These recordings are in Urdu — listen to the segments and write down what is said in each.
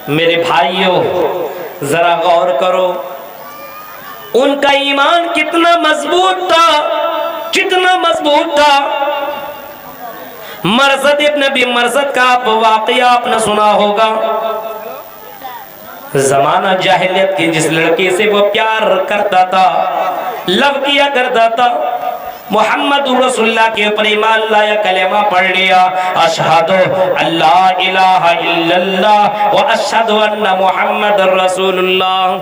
میرے بھائیوں ذرا غور کرو، ان کا ایمان کتنا مضبوط تھا، کتنا مضبوط تھا۔ مرثد ابن ابی مرثد کا واقعہ آپ نے سنا ہوگا۔ زمانہ جاہلیت کی جس لڑکی سے وہ پیار کرتا تھا، لو کیا کرتا تھا، محمد رسول اللہ کے اوپر ایمان لایا، کلمہ پڑھ لیا، اشہد اللہ الہ الا اللہ و اشہد ان محمد رسول اللہ،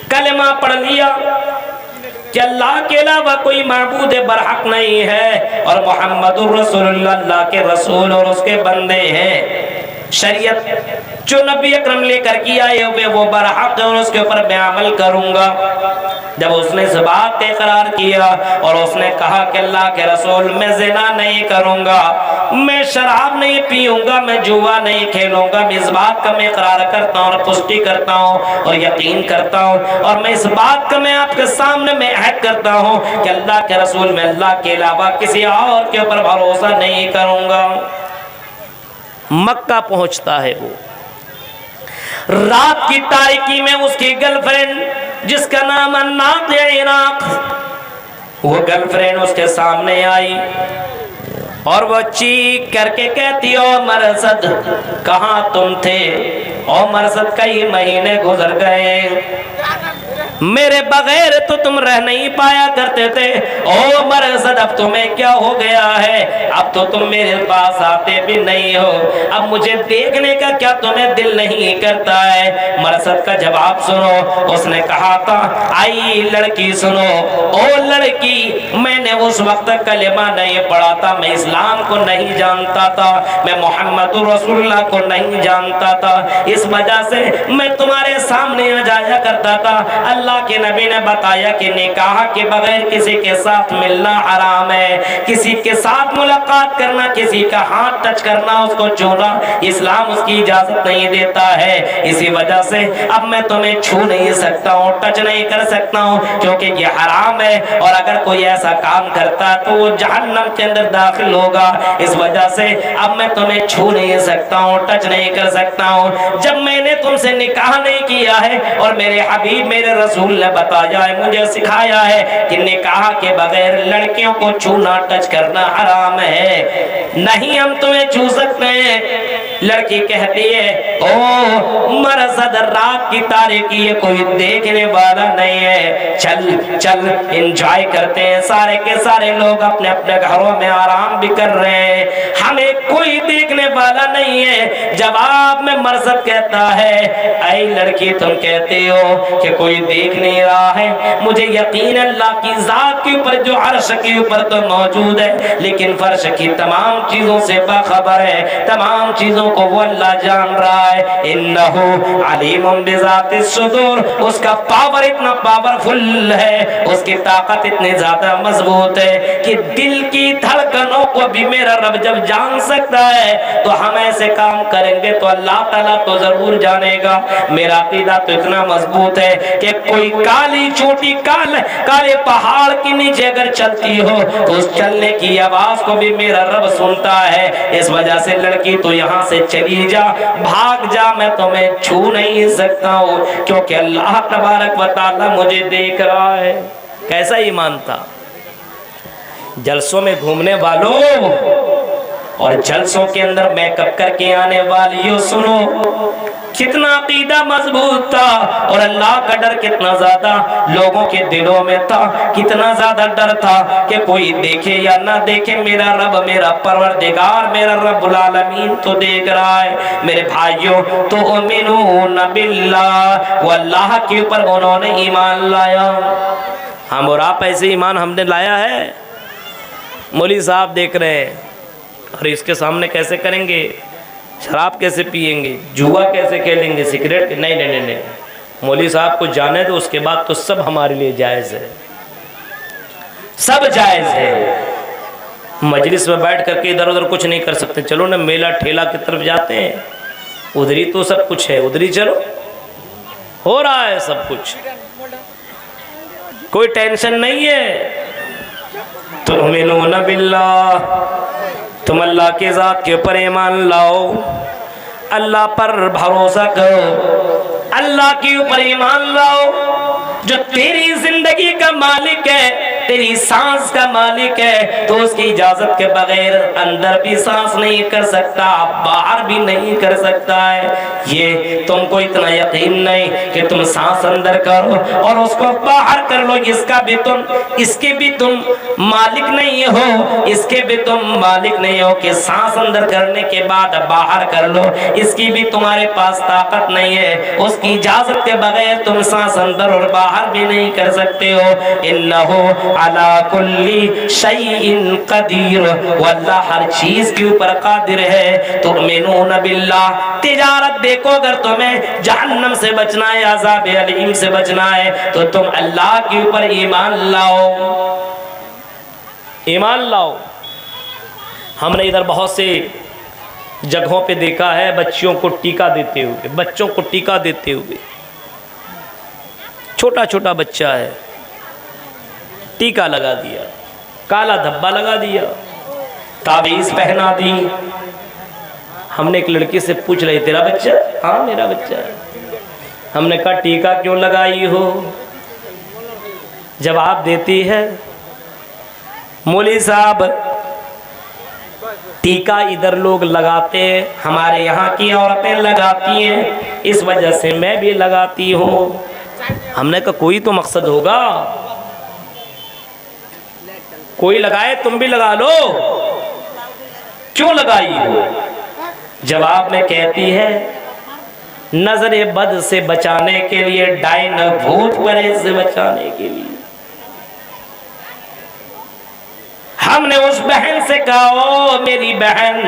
کلمہ پڑھ لیا کہ اللہ کے علاوہ کوئی معبود برحق نہیں ہے اور محمد رسول اللہ کے رسول اور اس کے بندے ہیں۔ شریعت جو نبی اکرم لے کر کی آئے ہوئے وہ برحق ہے اور اس کے اوپر میں عمل کروں گا۔ جب اس نے اس بات کا اقرار کیا اور اس نے کہا کہ اللہ کے رسول میں زنا نہیں کروں گا، میں شراب نہیں پیوں گا، میں جوا نہیں کھیلوں گا، میں اس بات کا میں اقرار کرتا ہوں اور پشتی کرتا ہوں اور یقین کرتا ہوں، اور میں اس بات کا میں آپ کے سامنے میں عہد کرتا ہوں کہ اللہ کے رسول میں اللہ کے علاوہ کسی اور کے اوپر بھروسہ نہیں کروں گا۔ مکہ پہنچتا ہے، وہ رات کی تاریکی میں اس کی گرل فرینڈ جس کا نام الناق یا عراق، وہ گرل فرینڈ اس کے سامنے آئی اور وہ چیخ کر کے کہتی، او مرثد کہاں تم تھے؟ او مرثد کئی مہینے گزر گئے، میرے بغیر تو تم رہ نہیں پایا کرتے تھے، او مرثد اب تمہیں کیا ہو گیا ہے؟ اب تو تم میرے پاس آتے بھی نہیں ہو، اب مجھے دیکھنے کا کیا تمہیں دل نہیں کرتا ہے؟ مرثد کا جواب سنو، اس نے کہا تھا، آئی لڑکی سنو، او لڑکی میں نے اس وقت کلمہ نہیں پڑھا تھا، میں اسلام کو نہیں جانتا تھا، میں محمد رسول اللہ کو نہیں جانتا تھا، اس وجہ سے میں تمہارے سامنے آ جایا کرتا تھا۔ اللہ کے نبی نے بتایا کہ نکاح کے بغیر کسی کے ساتھ ملنا حرام ہے، کسی کے ساتھ ملاقات کرنا، کسی کا ہاتھ ٹچ کرنا، اس کو چھونا اسلام اس کی اجازت نہیں دیتا ہے، اسی وجہ سے اب میں تمہیں چھو نہیں سکتا ہوں، ٹچ نہیں کر سکتا ہوں، کیونکہ یہ حرام ہے، اور اگر کوئی ایسا کام کرتا تو وہ جہنم کے اندر داخل ہوگا، اس وجہ سے اب میں تمہیں چھو نہیں سکتا ہوں، ٹچ نہیں کر سکتا ہوں۔ جب میں نے تم سے نکاح نہیں کیا ہے اور میرے حبیب میرے رسول نے بتایا ہے، مجھے سکھایا ہے کہ نکاح کے بغیر لڑکیوں کو چھونا ٹچ کرنا حرام ہے، نہیں ہم تمہیں چھو سکتے ہیں۔ لڑکی کہتی ہے، او مرثد رات کی تاریکی ہے، کوئی دیکھنے والا نہیں ہے، چل چل انجوائے کرتے ہیں، سارے کے سارے لوگ اپنے اپنے گھروں میں آرام بھی کر رہے ہیں، ہمیں کوئی دیکھنے والا نہیں ہے۔ جواب میں مرثد کہتا ہے، اے لڑکی تم کہتے ہو کہ کوئی دیکھ نہیں رہا ہے، مجھے یقین اللہ کی ذات کے اوپر جو عرش کے اوپر تو موجود ہے لیکن فرش کی تمام چیزوں سے باخبر ہے، تمام چیزوں کو وہ اللہ جان رہا ہے، انہو علیم بذات الصدور، اس کا پاور اتنا پاورفل ہے، اس کی طاقت اتنی زیادہ مضبوط ہے کہ دل کی دھڑکنوں کو بھی میرا رب جب جان سکتا ہے تو ہم ایسے کام کریں گے تو اللہ تعالیٰ تو ضرور جانے گا۔ میرا عقیدہ تو اتنا مضبوط ہے کہ کوئی کالی چھوٹی کالے پہاڑ کے نیچے اگر چلتی ہو تو اس چلنے کی آواز کو بھی میرا رب سنتا ہے، اس وجہ سے لڑکی تو یہاں سے چلی جا، بھاگ جا، میں تمہیں چھو نہیں سکتا ہوں کیونکہ اللہ تبارک و تعالی مجھے دیکھ رہا ہے۔ کیسا ایمان تھا؟ جلسوں میں گھومنے والوں اور جلسوں کے اندر میک اپ کر کے آنے والیوں سنو، کتنا عقیدہ مضبوط تھا اور اللہ کا ڈر کتنا زیادہ لوگوں کے دلوں میں تھا، کتنا زیادہ ڈر تھا کہ کوئی دیکھے یا نہ دیکھے میرا رب، میرا پروردگار، میرا رب العالمین تو دیکھ رہا ہے۔ میرے بھائیوں، تو تؤمنون باللہ، وہ اللہ کے اوپر انہوں نے ایمان لایا۔ ہم اور آپ ایسے ایمان ہم نے لایا ہے؟ مولوی صاحب دیکھ رہے ہیں، اور اس کے سامنے کیسے کریں گے؟ شراب کیسے پیئیں گے؟ جوا کیسے کھیلیں گے؟ سگریٹ؟ نہیں نہیں نہیں، مولوی صاحب کو جانے دو، اس کے بعد تو سب ہمارے لیے جائز ہے، سب جائز ہے۔ مجلس میں بیٹھ کر کے ادھر ادھر کچھ نہیں کر سکتے، چلو نا میلہ ٹھیلا کی طرف جاتے ہیں، ادھری تو سب کچھ ہے، ادھری چلو، ہو رہا ہے سب کچھ، کوئی ٹینشن نہیں ہے۔ تؤمنون باللہ، تم اللہ کے ذات کے اوپر ایمان لاؤ، اللہ پر بھروسہ کرو، اللہ کے اوپر ایمان لاؤ، جو تیری زندگی کا مالک ہے، تیری سانس کا مالک ہے، تو اس کی اجازت کے بغیر اندر بھی سانس نہیں کر سکتا، باہر بھی نہیں کر سکتا ہے۔ یہ تم کو اتنا یقین نہیں کہ تم سانس اندر کرو اور اس کو باہر کر لو، اس کے بھی تم مالک نہیں ہو، اس کے بھی تم مالک نہیں ہو کہ سانس اندر کرنے کے بعد باہر کر لو، اس کی بھی تمہارے پاس طاقت نہیں ہے، اس کی اجازت کے بغیر تم سانس اندر اور باہر بھی نہیں کر سکتے ہو۔ انہو علی کل شیء قدیر، واللہ ہر چیز کے اوپر قادر ہے۔ تؤمنون باللہ، تجارت دیکھو، اگر تمہیں جہنم سے بچنا ہے، عذاب علیم سے بچنا ہے، تو تم اللہ کے اوپر ایمان لاؤ، ایمان لاؤ۔ ہم نے ادھر بہت سے جگہوں پہ دیکھا ہے بچیوں کو ٹیکا دیتے ہوئے، بچوں کو ٹیکا دیتے ہوئے، چھوٹا چھوٹا بچہ ہے، ٹیکا لگا دیا، کالا دھبا لگا دیا، تعویذ پہنا دی۔ ہم نے ایک لڑکی سے پوچھ رہے تیرا بچہ؟ ہاں میرا بچہ ہے۔ ہم نے کہا ٹیکا کیوں لگائی ہو؟ جواب دیتی ہے مولوی صاحب ٹیکا ادھر لوگ لگاتے ہیں، ہمارے یہاں کی عورتیں لگاتی ہیں، اس وجہ سے میں بھی لگاتی ہوں۔ ہم نے کہا کوئی تو مقصد ہوگا، کوئی لگائے تم بھی لگا لو، کیوں لگائی ہو؟ جواب میں کہتی ہے نظر بد سے بچانے کے لیے، ڈائن بھوت پرے سے بچانے کے لیے۔ ہم نے اس بہن سے کہا او میری بہن،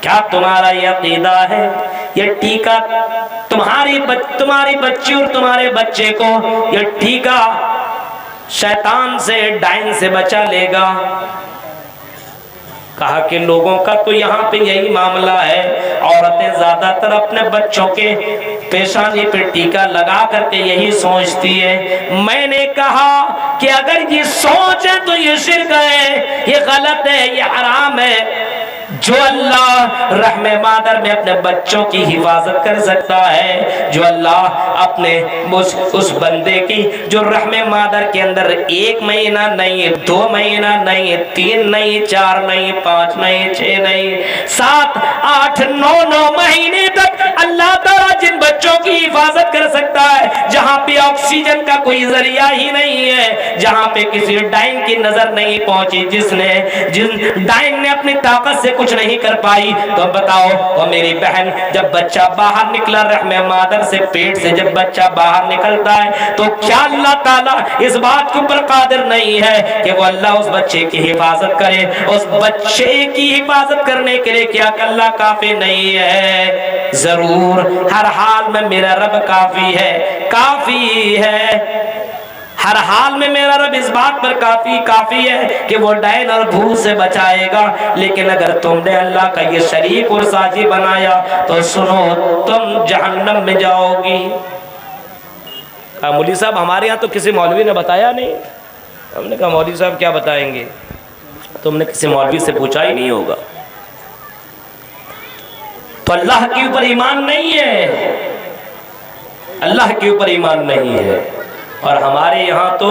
کیا تمہارا یہ عقیدہ ہے یہ ٹیکا تمہاری بچی اور تمہارے بچے کو یہ ٹیکا شیطان سے، ڈائن سے بچا لے گا؟ کہا کہ لوگوں کا تو یہاں پہ یہی معاملہ ہے، عورتیں زیادہ تر اپنے بچوں کے پیشانی پہ ٹیکا لگا کر کے یہی سوچتی ہے۔ میں نے کہا کہ اگر یہ سوچ ہے تو یہ شرک ہے، یہ غلط ہے، یہ حرام ہے۔ جو اللہ رحم مادر میں اپنے بچوں کی حفاظت کر سکتا ہے، جو اللہ اپنے اس بندے کی جو رحم مادر کے اندر 1 مہینہ نہیں، 2 مہینہ نہیں، 3 نہیں، 4 نہیں، 5 نہیں، 6 نہیں، 7 8 9 مہینے تک اللہ تعالیٰ جن بچوں کی حفاظت کر سکتا ہے، جہاں پہ آکسیجن کا کوئی ذریعہ ہی نہیں ہے، جہاں پہ کسی ڈائن کی نظر نہیں پہنچی، جن ڈائن نے اپنی طاقت سے کچھ نہیں کر پائی، تو بتاؤ وہ میری بہن جب بچہ باہر نکلا رحم مادر سے، پیٹ سے جب بچہ باہر نکلتا ہے، تو کیا اللہ تعالیٰ اس بات کے اوپر قادر نہیں ہے کہ وہ اللہ اس بچے کی حفاظت کرے؟ اس بچے کی حفاظت کرنے کے لیے کیا اللہ کافی نہیں ہے؟ ضرور، ہر حال میں میرا رب کافی ہے، کافی ہے، ہر حال میں میرا رب اس بات پر کافی ہے کہ وہ ڈائن اور بھوت سے بچائے گا۔ لیکن اگر تم نے اللہ کا یہ شریک اور ساجی بنایا تو سنو تم جہنم میں جاؤ گی۔ کہا مولوی صاحب ہمارے یہاں تو کسی مولوی نے بتایا نہیں۔ ہم نے کہا مولوی صاحب کیا بتائیں گے، تم نے کسی مولوی سے پوچھا ہی نہیں ہوگا۔ تو اللہ کے اوپر ایمان نہیں ہے، اللہ کے اوپر ایمان نہیں ہے۔ اور ہمارے یہاں تو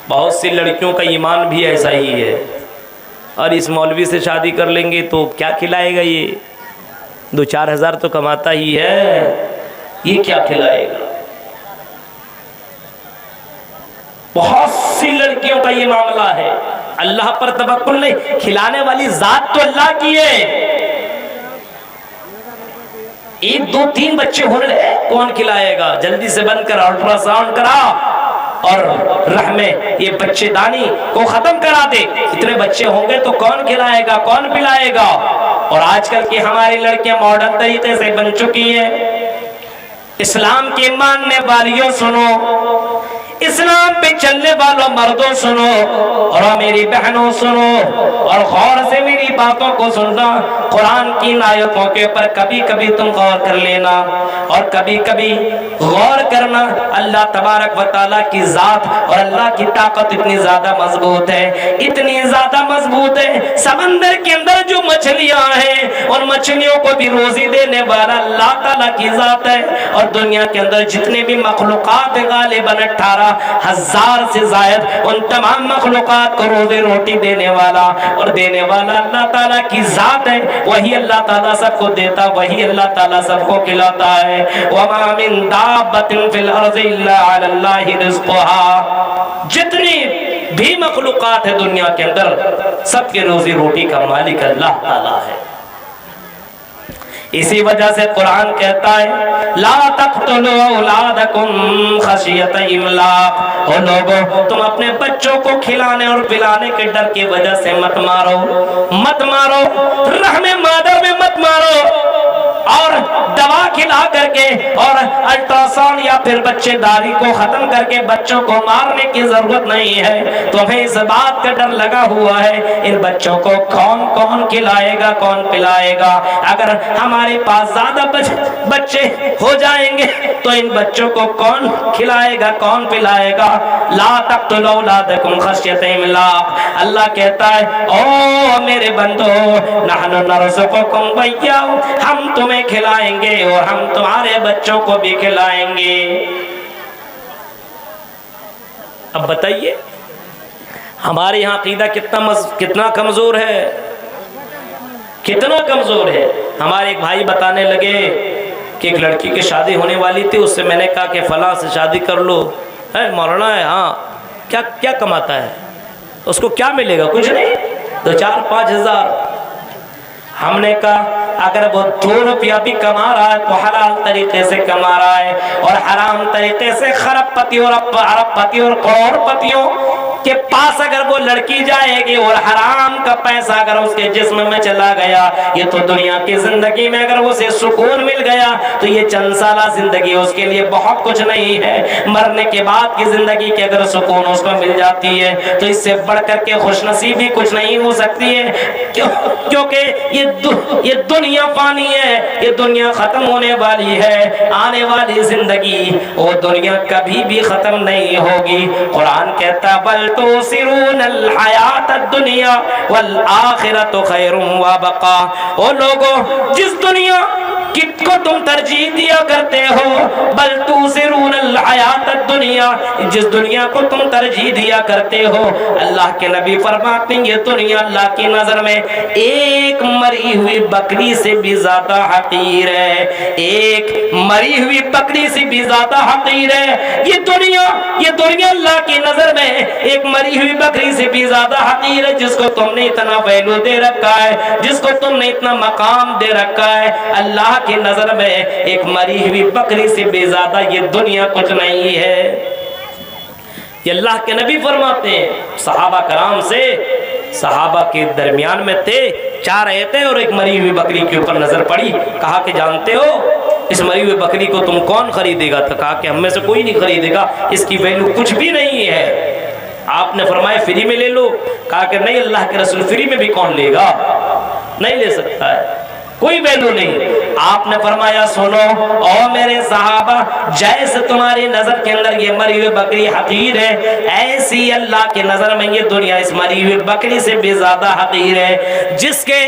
بہت سی لڑکیوں کا ایمان بھی ایسا ہی ہے، اور اس مولوی سے شادی کر لیں گے تو کیا کھلائے گا، یہ 2-4 ہزار تو کماتا ہی ہے، یہ کیا کھلائے گا؟ بہت سی لڑکیوں کا یہ معاملہ ہے، اللہ پر توکل نہیں، کھلانے والی ذات تو اللہ کی ہے۔ 1 2 3 بچے ہونے لگے، کون کھلائے گا؟ جلدی سے بند کرا، الٹرا ساؤنڈ کرا اور رحم یہ بچے دانی کو ختم کرا دے۔ اتنے بچے ہوں گے تو کون کھلائے گا، کون پلائے گا؟ اور آج کل کی ہماری لڑکیاں ماڈرن طریقے سے بن چکی ہیں۔ اسلام کے ماننے والیوں سنو، اسلام پہ چلنے والوں مردوں سنو اور میری بہنوں سنو اور غور سے میری باتوں کو سننا. قرآن کی آیتوں کے اوپر کبھی کبھی تم غور کر لینا اور کبھی کبھی غور کرنا. اللہ تبارک و تعالیٰ کی ذات اور اللہ کی طاقت اتنی زیادہ مضبوط ہے، اتنی زیادہ مضبوط ہے. سمندر کے اندر جو مچھلیاں ہیں اور مچھلیوں کو بھی روزی دینے والا اللہ تعالیٰ کی ذات ہے. اور دنیا کے اندر جتنے بھی مخلوقات غالباً 18,000 سے زائد، ان تمام مخلوقات کو روزی روٹی دینے والا اور دینے والا اللہ تعالیٰ کی ذات ہے. وہی اللہ تعالیٰ سب کو دیتا، وہی اللہ تعالیٰ سب کو کھلاتا ہے. وَمَا مِن دَابَّةٍ فِي الْأَرْضِ إِلَّا عَلَى اللَّهِ رِزْقُهَا. جتنی بھی مخلوقات ہے دنیا کے اندر، سب کے روزی روٹی کا مالک اللہ تعالیٰ ہے. اسی وجہ سے قرآن کہتا ہے لا تقتلوا اولادکم خشیۃ املاق. او لوگوں، تم اپنے بچوں کو کھلانے اور پلانے کے ڈر کی وجہ سے مت مارو، مت مارو، رحم مادر میں مت مارو اور دوا کھلا کر کے اور الٹراساؤنڈ یا پھر بچے داری کو ختم کر کے بچوں کو مارنے کی ضرورت نہیں ہے. تمہیں اس بات کا ڈر لگا ہوا ہے ان بچوں کو کون کون کھلائے گا، کون پلائے گا. اگر ہمارے پاس زیادہ بچے ہو جائیں گے تو ان بچوں کو کون کھلائے گا، کون پلائے گا. لا تقتلوا اولادکم خشیۃ املاق. اللہ کہتا ہے او میرے بندو نحن نرزقکم وإیاہم، ہم تمہیں کھلائیں گے اور ہم تمہارے بچوں کو بھی کھلائیں گے. اب بتائیے ہمارے یہاں عقیدہ کتنا کمزور ہے، کتنا کمزور ہے. ہمارے ایک بھائی بتانے لگے کہ ایک لڑکی کی شادی ہونے والی تھی، اس سے میں نے کہا کہ فلاں سے شادی کر لو. مولانا ہے، ہاں کیا کماتا ہے، اس کو کیا ملے گا؟ کچھ نہیں، 2-4-5 ہزار. ہم نے کہا اگر وہ 2 روپیہ بھی کما رہا ہے تو حلال طریقے سے کما رہا ہے، اور حرام طریقے سے خراب پتی اور ارب پتی اور کروڑ پتیوں کے پاس اگر وہ لڑکی جائے گی اور حرام کا پیسہ اگر اس کے جسم میں چلا گیا، یہ تو دنیا کی زندگی میں اگر اسے سکون مل گیا تو یہ چند سالہ زندگی اس کے لیے بہت کچھ نہیں ہے. مرنے کے بعد کی زندگی کے اگر سکون اس کو مل جاتی ہے تو اس سے بڑھ کر کے خوش نصیبی کچھ نہیں ہو سکتی ہے. کیونکہ یہ دنیا فانی ہے، یہ دنیا ختم ہونے والی ہے. آنے والی زندگی وہ دنیا کبھی بھی ختم نہیں ہوگی. قرآن کہتا بل تؤثرون الحیات الدنیا والآخرۃ خیر وابقا. او لوگو، جس دنیا کو تم ترجیح دیا کرتے ہو، بل تؤثرون الحیات الدنیا، جس دنیا کو تم ترجیح دیا کرتے ہو، اللہ کے نبی فرماتے ہیں یہ دنیا اللہ کی نظر میں ایک مری ہوئی بکری سے بھی زیادہ حقیر ہے. ایک مری ہوئی بکری سے بھی زیادہ حقیر ہے یہ دنیا اللہ کی نظر میں ایک مری ہوئی بکری سے بھی زیادہ حقیر ہے. جس کو تم نے اتنا ویلو دے رکھا ہے، جس کو تم نے اتنا مقام دے رکھا ہے، اللہ کی نظر میں ایک مری ہوئی بکری سے بھی زیادہ یہ دنیا کچھ نہیں ہے. یہ اللہ کے نبی فرماتے ہیں. صحابہ کرام سے صحابہ کے درمیان میں تھے، 4 آیتیں اور ایک مری ہوئی بکری کے اوپر نظر پڑی. کہا کہ جانتے ہو اس مری ہوئی بکری کو تم کون خریدے گا؟ تو کہا کہ ہم میں سے کوئی نہیں خریدے گا، اس کی ویلو کچھ بھی نہیں ہے. آپ نے فرمایا فری میں لے لو. کہا کہ نہیں اللہ کے رسول فری میں بھی کون لے گا، نہیں لے سکتا ہے، کوئی ویلو نہیں. آپ نے فرمایا سنو او میرے صحابہ، جیسے تمہاری نظر کے اندر یہ مری ہوئی بکری حقیر ہے، ایسی اللہ کی نظر میں یہ دنیا اس مری ہوئی بکری سے بھی زیادہ حقیر ہے. جس کے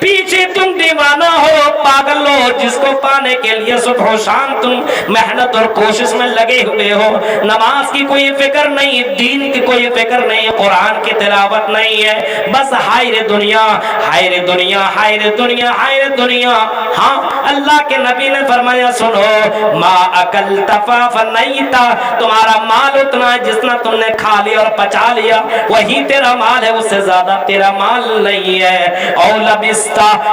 پیچھے تم دیوانہ ہو، پاگل ہو، جس کو پانے کے لیے صبح و شام تم محنت اور کوشش میں لگے ہوئے ہو، نماز کی کوئی فکر نہیں، دین کی کوئی فکر نہیں، قرآن کی تلاوت نہیں ہے، بس ہائے رے دنیا، ہائے رے دنیا، ہائے رے دنیا، ہائے رے دنیا. ہاں اللہ کے نبی نے فرمایا سنو ما اکلت فافنیت، تمہارا مال اتنا ہے جتنا تم نے کھا لیا اور پچا لیا وہی تیرا مال ہے، اس سے زیادہ تیرا مال نہیں ہے. او لبست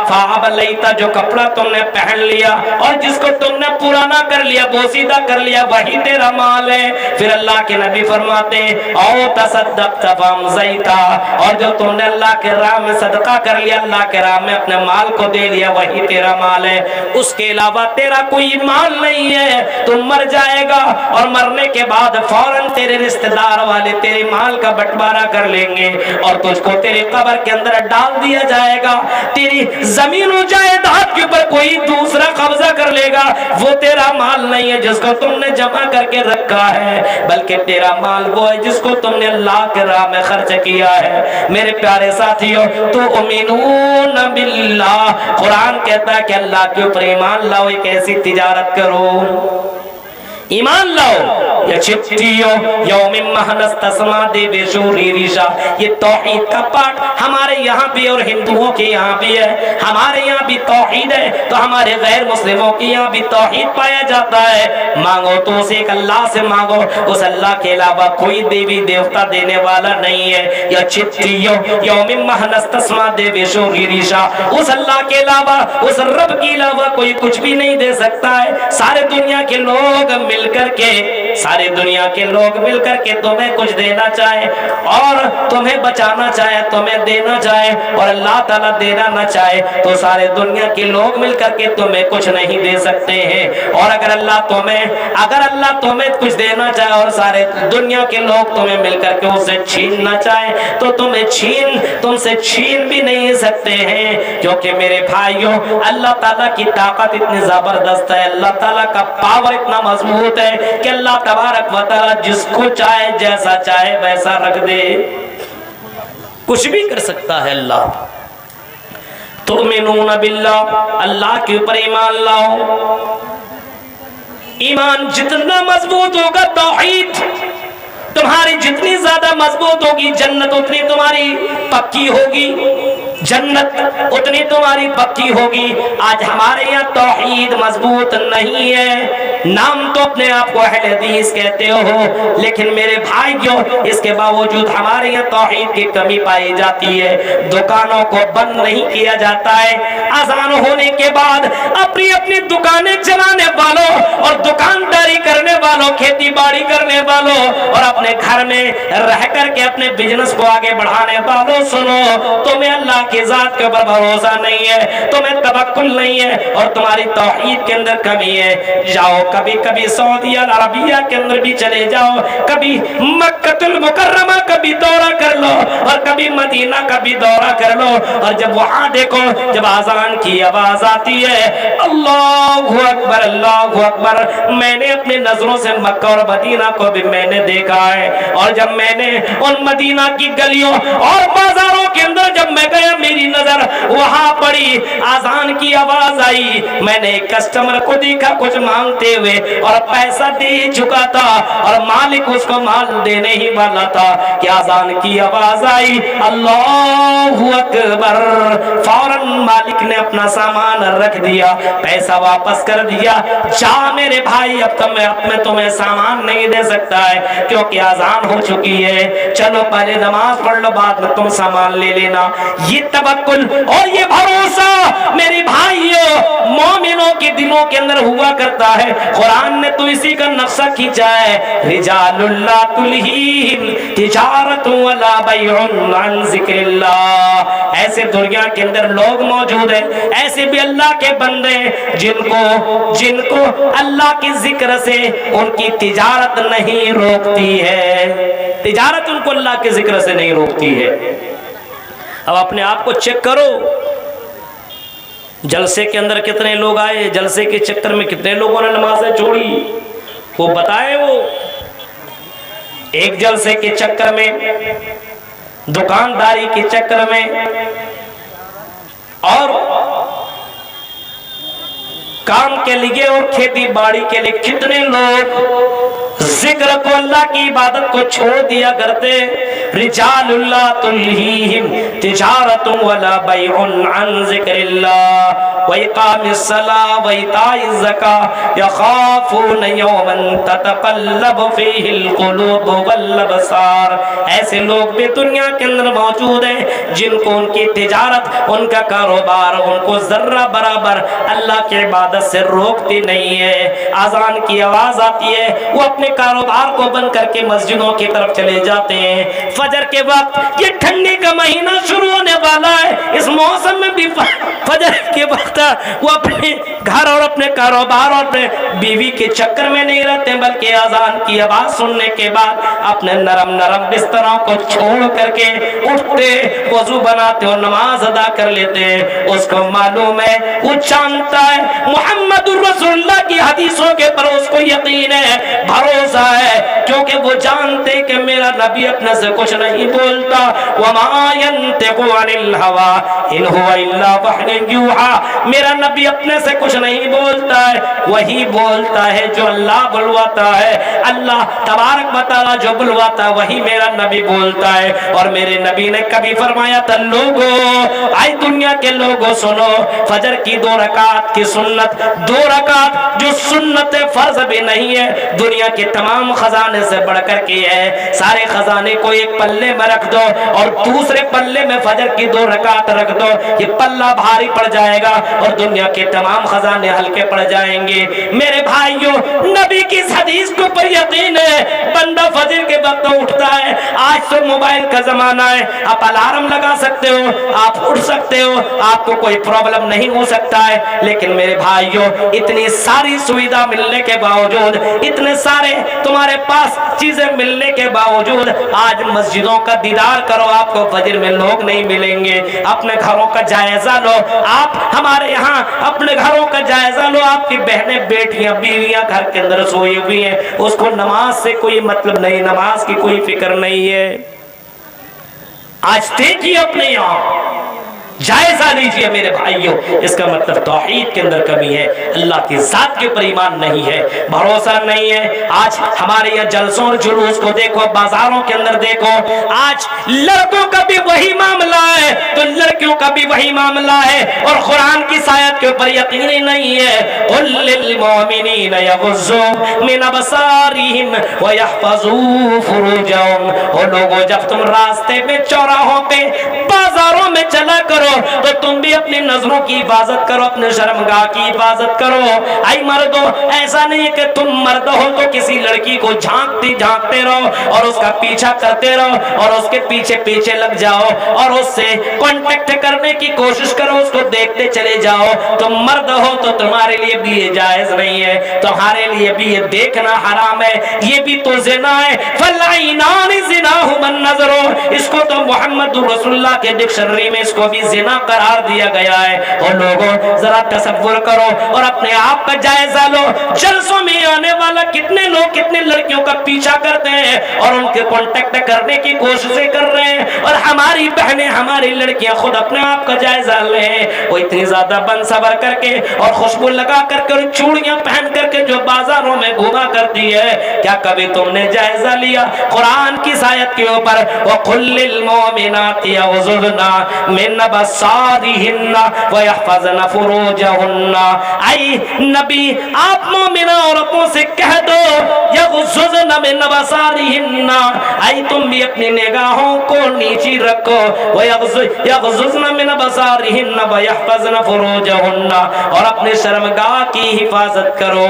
فابلیت، جو کپڑا تم نے پہن لیا اور جس کو تم نے پرانا کر لیا، بوسیدہ کر لیا، وہی تیرا مال ہے۔ پھر اللہ کے نبی فرماتے ہیں او تصدقت فامضیتا، اور جو تم نے اللہ کے راہ میں صدقہ کر لیا، اللہ کے راہ میں اپنے مال کو دے لیا، وہی تیرا مال ہے، اس کے علاوہ تیرا کوئی مال نہیں ہے۔ تم مر جائے گا اور مرنے کے بعد فوراً تیرے رشتہ دار والے تیرے مال کا بٹوارا کر لیں گے اور تجھ کو تیرے قبر کے اندر ڈال دیا جائے گا۔ تیری زمین و جائیداد کے اوپر کوئی دوسرا قبضہ کر لے گا، وہ تیرا مال نہیں ہے جس کو تم نے جمع کر کے رکھا ہے، بلکہ تیرا مال وہ ہے جس کو تم نے اللہ کے راہ میں خرچ کیا ہے۔ میرے پیارے ساتھیوں، تؤمنون باللہ، قرآن کہتا ہے کہ اللہ کے اوپر ایمان لاؤ، ایک ایسی تجارت کرو، ایمان لاؤ۔ یا چٹیو یوم محنس تسما دے بے شوری ریشا، یہ توحید کا پاٹ ہمارے یہاں بھی اور ہندوؤں کے یہاں بھی ہے۔ ہمارے یہاں بھی توحید ہے تو ہمارے غیر مسلموں کے یہاں بھی توحید پایا جاتا ہے۔ مانگو تو اسے ایک اللہ سے مانگو، اس اللہ کے علاوہ کوئی دیوی دیوتا دینے والا نہیں ہے۔ یا چٹیو یوم محنس تسما دے بے شوری ریشا، اس اللہ کے علاوہ، اس رب کے علاوہ کوئی کچھ بھی نہیں دے سکتا ہے۔ سارے دنیا کے لوگ مل کر کے، ساری دنیا کے لوگ مل کر کے تمہیں کچھ دینا چاہے اور تمہیں بچانا چاہے، تمہیں دینا چاہے اور اللہ تعالیٰ دینا نہ چاہے تو سارے دنیا کے لوگ مل کر کے تمہیں کچھ نہیں دے سکتے ہیں۔ اور اگر اللہ تمہیں کچھ دینا چاہے اور سارے دنیا کے لوگ تمہیں مل کر کے اسے چھیننا چاہے تو تم سے چھین بھی نہیں سکتے ہیں، کیونکہ میرے بھائیوں اللہ تعالیٰ کی طاقت اتنی زبردست ہے، اللہ تعالیٰ کا پاور اتنا مضبوط ہے کہ اللہ تبارک و تعالیٰ جس کو چاہے جیسا چاہے ویسا رکھ دے، کچھ بھی کر سکتا ہے اللہ۔ تؤمنون باللہ، اللہ کے اوپر ایمان لاؤ۔ ایمان جتنا مضبوط ہوگا، توحید تمہاری جتنی زیادہ مضبوط ہوگی، جنت اتنی تمہاری پکی ہوگی، جنت اتنی تمہاری پکی ہوگی۔ آج ہمارے یہاں توحید مضبوط نہیں ہے، نام تو اپنے آپ کو اہل حدیث کہتے ہو، لیکن میرے بھائیوں اس کے باوجود ہمارے یہاں توحید کی کمی پائی جاتی ہے۔ دکانوں کو بند نہیں کیا جاتا ہے، اذان ہونے کے بعد اپنی اپنی دکانیں چلانے والوں اور دکانداری کرنے والوں، کھیتی باڑی کرنے والوں اور اپنے گھر میں رہ کر کے اپنے بزنس کو آگے بڑھانے والوں، سنو، تمہیں اللہ کی ذات کے اوپر بھروسہ نہیں ہے، تمہیں توکل نہیں ہے اور تمہاری توحید کے اندر کمی ہے۔ جاؤ کبھی کبھی سعودیہ عربیہ کے اندر بھی چلے جاؤ، کبھی مکہ المکرمہ کبھی دورہ کر لو اور کبھی مدینہ کا بھی دورہ کر لو، اور جب وہاں دیکھو جب اذان کی آواز آتی ہے اللہ اکبر اللہ اکبر، میں نے اپنی نظروں سے مکہ اور مدینہ کو بھی میں نے دیکھا ہے، اور جب میں نے ان مدینہ کی گلیوں اور بازاروں کے اندر جب میں گیا، میری نظر وہاں پڑی، اذان کی آواز آئی، میں نے ایک کسٹمر کو دیکھا کچھ مانگتے ہوئے اور پیسہ دے چکا تھا اور مالک اس کو مال دینے ہی والا تھا کہ اذان کی آواز آئی اللہ اکبر، فوراً مالک نے اپنا سامان رکھ دیا، پیسہ واپس کر دیا، جا میرے بھائی اب میں تمہیں سامان نہیں دے سکتا ہے کیونکہ اذان ہو چکی ہے، چلو پہلے نماز پڑھ لو بعد میں تم سامان لے لینا۔ یہ توکل اور یہ بھروسہ میرے بھائیوں مومنوں کے دلوں کے اندر ہوا کرتا ہے۔ قرآن نے تو اسی کا نقشہ کھینچا ہے، رجال لا تلہیہم تجارت ولا بیع عن ذکر اللہ، ایسے دنیا کے اندر لوگ موجود ہیں، ایسے بھی اللہ کے بندے جن کو اللہ کے ذکر سے ان کی تجارت نہیں روکتی ہے، تجارت ان کو اللہ کے ذکر سے نہیں روکتی ہے۔ اب اپنے آپ کو چیک کرو، جلسے کے اندر کتنے لوگ آئے، جلسے کے چکر میں کتنے لوگوں نے نمازیں چھوڑی، وہ بتائے، وہ ایک جلسے کے چکر میں، دکانداری کے چکر میں اور کام کے لیے اور کھیتی باڑی کے لیے کتنے لوگ ذکر کو، اللہ کی عبادت کو چھوڑ دیا کرتے۔ رجال اللہ تلہیہم تجارت ولا بیع عن ذکر اللہ، وإقام الصلاة وإيتاء الزكاة يخافون يوما تتقلب فيه القلوب والأبصار. ایسے لوگ بھی دنیا کے اندر موجود ہیں جن کو ان کی تجارت، ان کا کاروبار ان کو ذرہ برابر اللہ کی عبادت سے روکتی نہیں ہے. اذان کی آواز آتی ہے، وہ اپنے کاروبار کو بند کر کے مسجدوں کی طرف چلے جاتے ہیں. فجر کے وقت، یہ ٹھنڈی کا مہینہ شروع ہونے والا ہے، اس موسم میں بھی فجر کے وقت وہ اپنے گھر اور اپنے کاروبار اور اپنے بیوی کے چکر میں نہیں رہتے، بلکہ اذان کی آواز سننے کے بعد اپنے نرم نرم بستروں کو چھوڑ کر کے اٹھتے، وضو بناتے اور نماز ادا کر لیتے. اس کو معلوم ہے، وہ جانتا ہے محمد رسول اللہ کی حدیثوں کے پر اس کو یقین ہے، بھروسہ ہے، کیونکہ وہ جانتے کہ میرا نبی اپنے سے کچھ نہیں بولتا. وما ينطق عن الهوى ان هو الا وحی یوحى. میرا نبی اپنے سے کچھ نہیں بولتا ہے، وہی بولتا ہے جو اللہ بلواتا ہے. اللہ تبارک و تعالی جو بلواتا ہے وہی میرا نبی بولتا ہے. اور میرے نبی نے کبھی فرمایا تھا، لوگوں، آئی دنیا کے لوگوں سنو، فجر کی 2 رکعت کی سنت، 2 رکعت جو سنت فرض بھی نہیں ہے، دنیا کے تمام خزانے سے بڑھ کر کے ہے. سارے خزانے کو ایک پلے میں رکھ دو اور دوسرے پلے میں فجر کی 2 رکعت رکھ دو، یہ پلہ بھاری پڑ جائے گا اور دنیا کے تمام خزانے ہلکے پڑ جائیں گے. میرے بھائیوں، نبی کی اس حدیث کو پر یقین ہے. بندہ فجر کے وقت اٹھتا ہے. آج تو موبائل کا زمانہ ہے، آپ الارم لگا سکتے ہو، آپ اٹھ سکتے ہو، آپ کو کوئی پرابلم نہیں ہو سکتا ہے. لیکن میرے بھائیوں، اتنی ساری سویدھا ملنے کے باوجود، اتنے سارے تمہارے پاس چیزیں ملنے کے باوجود، آج مسجدوں کا دیدار کرو، آپ کو فجر میں لوگ نہیں ملیں گے. اپنے گھروں کا جائزہ لو، آپ ہمارے یہاں اپنے گھروں کا جائزہ لو. آپ کی بہنیں، بیٹیاں، بیویاں گھر کے اندر سوئی ہوئی ہیں، اس کو نماز سے کوئی مطلب نہیں، نماز کی کوئی فکر نہیں ہے. آج دیکھیے اپنے یہاں، جائزہ لیجئے میرے بھائیوں. اس کا مطلب توحید کے اندر کمی ہے، اللہ کی ذات کے اوپر ایمان نہیں ہے، بھروسہ نہیں ہے. آج ہمارے یہاں جلسوں اور جلوس کو دیکھو، بازاروں کے اندر دیکھو، آج لڑکوں کا بھی وہی معاملہ ہے تو لڑکیوں کا بھی وہی معاملہ ہے. اور قرآن کی آیت کے اوپر یقین ہی نہیں ہے. قل للمؤمنین یغضوا من ابصارہم ویحفظوا فروجہم. او لوگوں، جب تم راستے میں، چوراہوں پہ، بازاروں میں چلا کرو تو تم بھی اپنی نظروں کی حفاظت کرو، اپنے شرمگاہ کی حفاظت کرو. اے مردو، ایسا نہیں کہ تم مرد ہو تو کسی لڑکی کو جھانکتے رہو اور اس کا پیچھا کرتے رہو اور اس کے پیچھے پیچھے لگ جاؤ اور اس سے کانٹیکٹ کرنے کی کوشش کرو، اس کو دیکھتے چلے جاؤ. تم مرد ہو تو تمہارے لیے بھی یہ جائز نہیں ہے، تمہارے لیے بھی یہ دیکھنا حرام ہے، یہ بھی تو زنا ہے. فالعینان زناہما النظر. اس کو تو محمد رسول اللہ کے ڈکشنری میں اس کو بھی زنا قرار دیا گیا ہے. اور لوگوں، ذرا تصور کرو اور اپنے آپ کا جائزہ لو. جلسوں میں آنے والا کتنے لوگ کتنے لڑکیوں کا پیچھا کرتے ہیں اور ان کے کانٹیکٹ کرنے کی کوششیں کر رہے ہیں. اور ہماری بہنیں، ہماری لڑکیاں خود اپنے آپ کا جائزہ لیں. وہ اتنی زیادہ بن صبر کر کے اور خوشبو لگا کر کے اور چوڑیاں پہن کر کے جو بازاروں میں گھوما کرتی ہے، کیا کبھی تم نے جائزہ لیا قرآن کی آیت کے اوپر؟ وَقُلْ لِلْمُؤْمِنَاتِ يَغْضُضْنَ مِنْ أَبْصَارِهِنَّ وَيَحْفَظْنَ فُرُوجَهُنَّ. اے نبی، آپ مومنہ عورتوں سے کہہ دو یغضضن من أبصارهن، اے تم بھی اپنی نگاہوں کو نیچی رکھو. یغضضن من أبصارهن وَيَحْفَظْنَ فُرُوجَهُنَّ، اور اپنے شرمگاہ کی حفاظت کرو،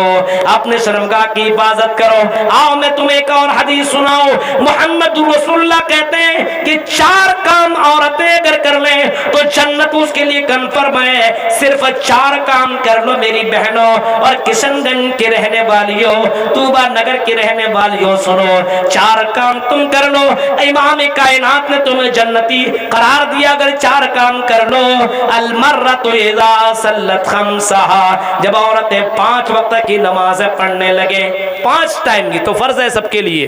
اپنے شرمگاہ کی حفاظت کرو. آؤ میں تمہیں ایک اور حدیث سناؤں. محمد رسول اللہ کہتے ہیں کہ 4 کام عورتیں اگر کر لیں تو جنت اس کے لیے کنفرم ہے. صرف 4 کام کر لو میری بہنوں اور کشن گنج کے رہنے والیوں، طوبہ نگر کے رہنے والیوں، سنو. 4 کام تم کر لو، امام کائنات نے تمہیں جنتی قرار دیا اگر 4 کام کر لو. المرۃ اذا صلت خمسها، جب عورتیں 5 وقت کی نمازیں پڑھنے لگے، 5 ٹائم کی تو فرض ہے سب کے لیے.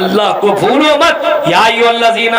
اللہ کو بھولو مت. یا ایھا الذین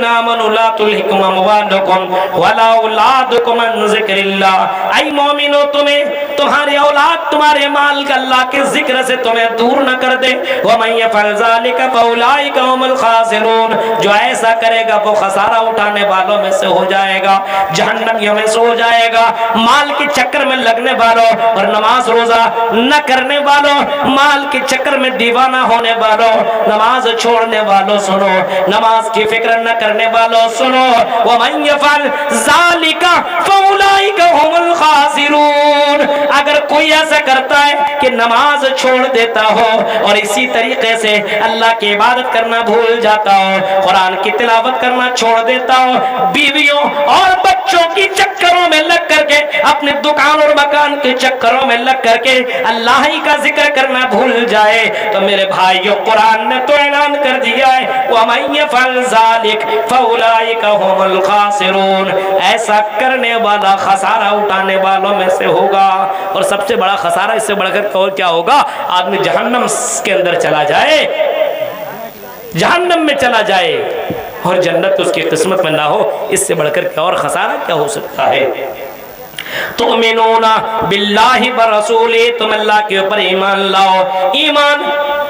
آمنوا لا تلھکم اموالکم ولا اولادکم عن ذکر اللہ. اے مومنو تمہیں تمہارے اولاد تمہارے مال کا اللہ کے ذکر سے تمہیں دور نہ کر دے. ومن یفعل ذلک فاولئک هم الخاسرون. جو ایسا کرے گا وہ خسارہ اٹھانے والوں میں سے ہو جائے گا, جہنمیوں میں سے ہو جائے گا. مال کے چکر میں لگنے والوں اور نماز روزہ نہ کرنے والوں, مال کے چکر میں دیوانہ ہونے والوں, نماز چھوڑنے والوں سنو, نماز کی فکر نہ کرنے والوں سنو. ومن یفعل ذلک فاولئک هم الخاسرون. اگر کوئی ایسا کرتا ہے کہ نماز چھوڑ دیتا ہو اور اسی طریقے سے اللہ کی عبادت کرنا بھول جاتا ہو, قرآن کی تلاوت کرنا چھوڑ دیتا ہو, بیویوں اور بچوں کی چکروں میں لگ کر کے, اپنے دکان اور مکان کے چکروں میں لگ کر کے اللہ ہی کا ذکر کرنا بھول جائے, تو میرے بھائیو قرآن نے تو اعلان کر دیا ہے وَمَن يَفْعَلْ ذَلِكَ فَأُولَئِكَ هُمُ الْخَاسِرُونَ. ایسا کرنے والا خسارہ اٹھانے والوں میں سے ہوگا. اور سب سے بڑا خسارہ اس سے بڑھ کر اور کیا ہوگا؟ آدمی جہنم کے اندر چلا جائے, جہنم میں چلا جائے اور جنت اس کی قسمت میں نہ ہو. اس سے بڑھ کر کیا اور خسارہ کیا ہو سکتا ہے؟ تؤمنون باللہ ورسولہ, تم اللہ کے اوپر ایمان لاؤ. ایمان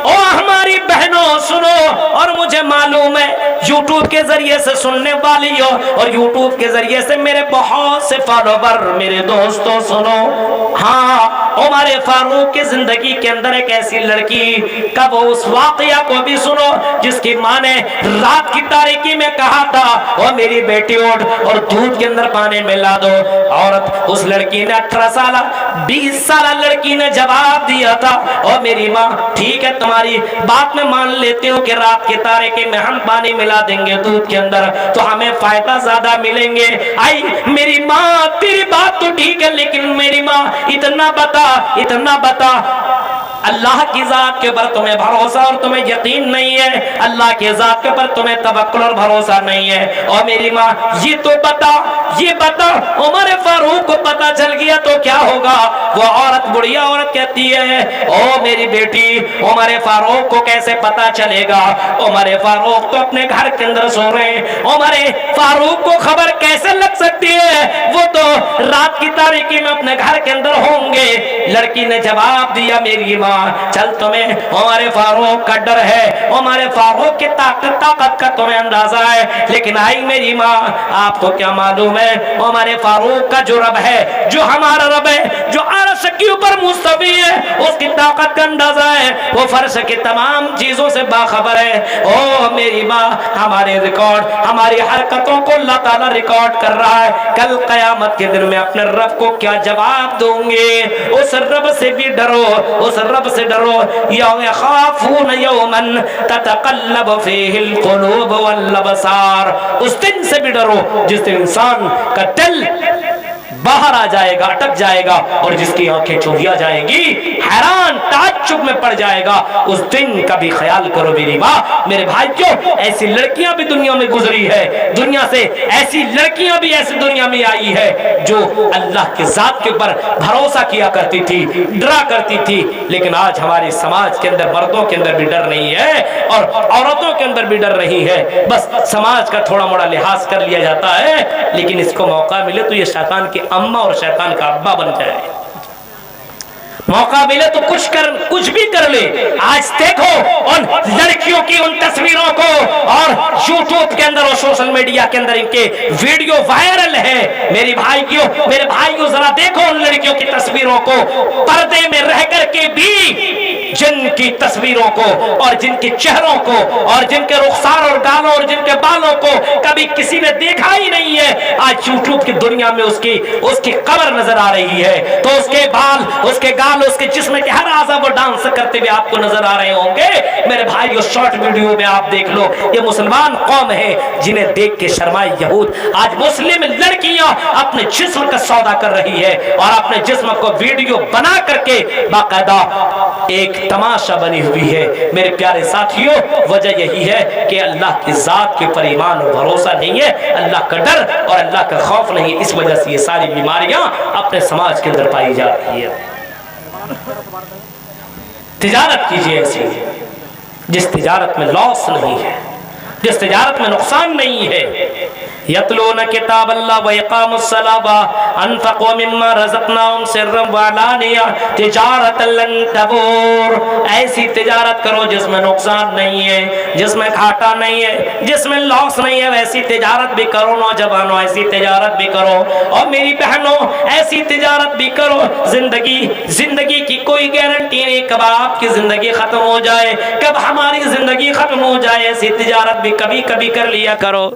او ہماری بہنوں سنو, اور مجھے معلوم ہے یوٹیوب کے ذریعے سے سننے والی ہو اور یوٹیوب کے ذریعے سے میرے بہت سے فالوور, میرے دوستوں سنو. ہاں, عمر فاروق کی زندگی کے اندر ایک ایسی لڑکی کا وہ اس واقعہ کو بھی سنو جس کی ماں نے رات کی تاریکی میں کہا تھا او میری بیٹی اٹھ اور دودھ کے اندر پانی ملا دو. عورت اس لڑکی نے 18 سالہ 20 سالہ لڑکی نے جواب دیا تھا او میری ماں ٹھیک ہے تمہاری بات میں مان لیتی ہوں کہ رات کے تاریکی میں ہم پانی ملا دیں گے دودھ کے اندر تو ہمیں فائدہ زیادہ ملیں گے. آئی میری ماں تیری بات تو ٹھیک ہے, لیکن میری ماں اتنا بتا اللہ کی ذات کے پر تمہیں بھروسہ اور تمہیں یقین نہیں ہے, اللہ کی ذات کے پر تمہیں توکل اور بھروسہ نہیں ہے. اور میری ماں یہ بتا عمر فاروق کو پتا چل گیا تو کیا ہوگا؟ وہ عورت بڑھیا عورت کہتی ہے او میری بیٹی عمر فاروق کو کیسے پتا چلے گا؟ عمر فاروق تو اپنے گھر کے اندر سو رہے ہیں, عمر فاروق کو خبر کیسے لگ سکتی ہے؟ وہ تو رات کی تاریکی میں اپنے گھر کے اندر ہوں گے. لڑکی نے جواب دیا میری ماں چل تمہیں عمر فاروق کا ڈر ہے, عمر فاروق کی طاقت کا تمہیں اندازہ ہے, لیکن آئی میری ماں آپ کو کیا معلوم ہے عمر فاروق کا جو رب ہے, جو ہمارا رب ہے, جو عرش کے اوپر مستوی ہے, اس کی طاقت کا اندازہ ہے, وہ فرش کی تمام چیزوں سے باخبر ہے. او میری ماں ہمارے ریکارڈ ہماری حرکتوں کو اللہ تعالیٰ ریکارڈ کر رہا ہے. کل قیامت کے دن میں اپنے رب کو کیا جواب دوں گے؟ اس رب سے بھی ڈرو, اس رب سے ڈرو. یوم یخافون یوما تتقلب فیہ القلوب والابصار. اس دن سے بھی ڈرو جس دن انسان کا دل باہر آ جائے گا, اٹک جائے گا, اور جس کی آنکھیں چوندیا جائیں گی, حیران تعجب میں پڑ جائے گا. اس دن کا بھی خیال کرو میری ماں. میرے بھائیوں ایسی لڑکیاں بھی دنیا میں گزری ہے, دنیا سے ایسی لڑکیاں بھی ایسی دنیا میں آئی ہے جو اللہ کی ذات کے اوپر بھروسہ کیا کرتی تھی, ڈرا کرتی تھی. لیکن آج ہمارے سماج کے اندر مردوں کے اندر بھی ڈر نہیں ہے اور عورتوں کے اندر بھی ڈر نہیں ہے. بس سماج کا تھوڑا موڑا لحاظ کر لیا جاتا ہے, لیکن اس کو موقع ملے تو یہ شیطان کی اماں اور شیطان کا ابا بن جائے. موقع ملے تو کچھ بھی کر لے. آج دیکھو ان لڑکیوں کی ان تصویروں کو, اور یوٹیوب کے اندر اور سوشل میڈیا کے اندر ان کے ویڈیو وائرل ہے. میرے بھائیوں ذرا دیکھو ان لڑکیوں کی تصویروں کو, پردے میں رہ کر کے بھی جن کی تصویروں کو اور جن کے چہروں کو اور جن کے رخسار اور گالوں اور جن کے بالوں کو کبھی کسی نے دیکھا ہی نہیں ہے. آج یوٹیوب کی دنیا میں اس کی قبر نظر آ رہی ہے, تو اس کے بال, اس کے گال, اس کے جسم کے ہر اعضاء وہ ڈانس کرتے ہوئے آپ کو نظر آ رہے ہوں گے. میرے بھائیو شارٹ ویڈیو میں آپ دیکھ لو, یہ مسلمان قوم ہے جنہیں دیکھ کے شرمائے یہود. آج مسلم لڑکیاں اپنے جسم کا سودا کر رہی ہے اور اپنے جسم کو ویڈیو بنا کر کے باقاعدہ ایک تماشا بنی ہوئی ہے. میرے پیارے ساتھیوں وجہ یہی ہے کہ اللہ کی ذات کے پر ایمان اور بھروسہ نہیں ہے, اللہ کا ڈر اور اللہ کا خوف نہیں. اس وجہ سے یہ ساری بیماریاں اپنے سماج کے اندر پائی جا رہی ہے. تجارت کیجئے ایسی جس تجارت میں لاس نہیں ہے، جس تجارت میں نقصان نہیں ہے۔ یتلون کتاب اللہ واقاموا الصلاۃ انفقوا مما رزقناہم سرا وعلانیہ تجارۃ لن تبور۔ ایسی تجارت کرو جس میں نقصان نہیں ہے، جس میں گھاٹا نہیں ہے، جس میں لاس نہیں ہے، ویسی تجارت بھی کرو نوجوانوں، ایسی تجارت بھی کرو۔ اور میری بہنوں ایسی تجارت بھی کرو، زندگی کی کوئی گارنٹی نہیں کب آپ کی زندگی ختم ہو جائے، کب ہماری زندگی ختم ہو جائے، ایسی تجارت بھی کبھی کبھی کر لیا کرو۔